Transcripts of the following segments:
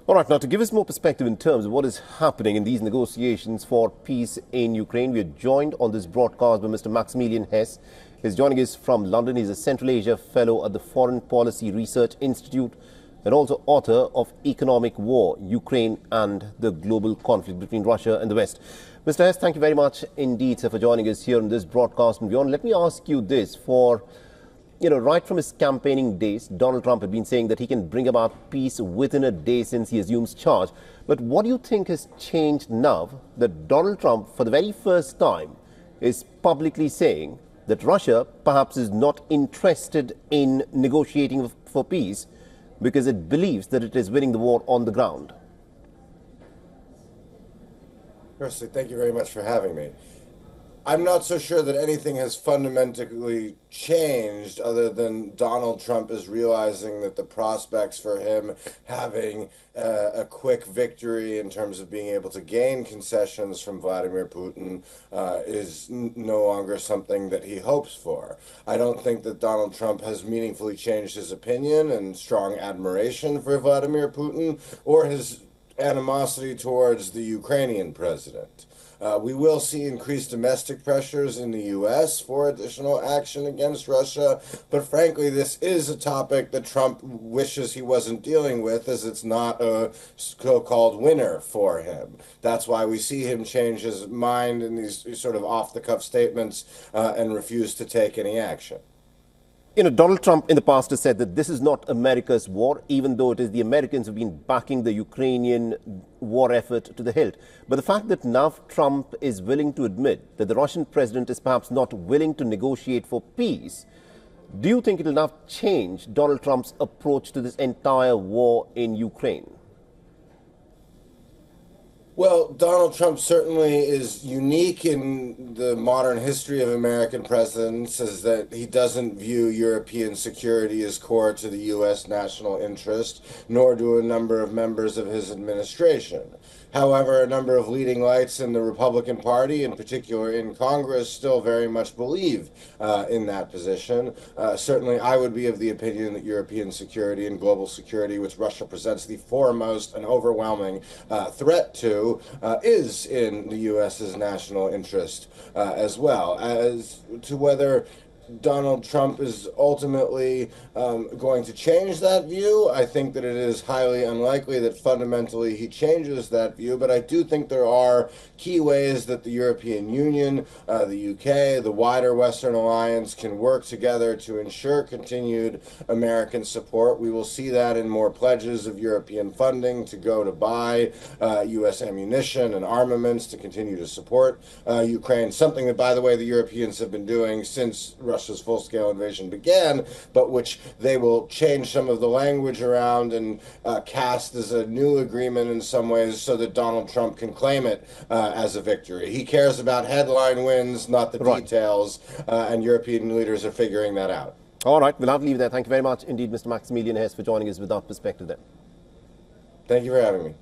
All right, now to give us more perspective in terms of what is happening in these negotiations for peace in Ukraine, we are joined on this broadcast by Mr. Maximilian Hess. He's joining us from London. He's a Central Asia Fellow at the Foreign Policy Research Institute and also author of Economic War, Ukraine and the Global Conflict between Russia and the West. Mr. Hess, thank you very much indeed, sir, for joining us here on this broadcast and beyond. Let me ask you this. Right from his campaigning days, Donald Trump had been saying that he can bring about peace within a day since he assumes charge. But what do you think has changed now that Donald Trump, for the very first time, is publicly saying that Russia perhaps is not interested in negotiating for peace because it believes that it is winning the war on the ground? Firstly, thank you very much for having me. I'm not so sure that anything has fundamentally changed other than Donald Trump is realizing that the prospects for him having a quick victory in terms of being able to gain concessions from Vladimir Putin is no longer something that he hopes for. I don't think that Donald Trump has meaningfully changed his opinion and strong admiration for Vladimir Putin or his animosity towards the Ukrainian president. We will see increased domestic pressures in the U.S. for additional action against Russia, but frankly, this is a topic that Trump wishes he wasn't dealing with, as it's not a so-called winner for him. That's why we see him change his mind in these sort of off-the-cuff statements and refuse to take any action. Donald Trump in the past has said that this is not America's war, even though it is the Americans who have been backing the Ukrainian war effort to the hilt. But the fact that now Trump is willing to admit that the Russian president is perhaps not willing to negotiate for peace, do you think it will now change Donald Trump's approach to this entire war in Ukraine? Well, Donald Trump certainly is unique in the modern history of American presidents, as that he doesn't view European security as core to the U.S. national interest, nor do a number of members of his administration. However, a number of leading lights in the Republican Party, in particular in Congress, still very much believe in that position. Certainly, I would be of the opinion that European security and global security, which Russia presents the foremost and overwhelming threat to, is in the U.S.'s national interest as well. As to whether Donald Trump is ultimately going to change that view, I think that it is highly unlikely that fundamentally he changes that view, but I do think there are key ways that the European Union, the UK, the wider Western alliance can work together to ensure continued American support. We will see that in more pledges of European funding to go to buy U.S. ammunition and armaments to continue to support Ukraine, something that, by the way, the Europeans have been doing since Russia's full-scale invasion began, but which they will change some of the language around and cast as a new agreement in some ways so that Donald Trump can claim it as a victory. He cares about headline wins, not the details, and European leaders are figuring that out. All right, we'll have to leave it there. Thank you very much indeed, Mr. Maximilian Hess, for joining us with that perspective there. Thank you for having me.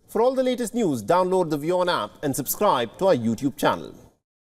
For all the latest news, download the WION app and subscribe to our YouTube channel.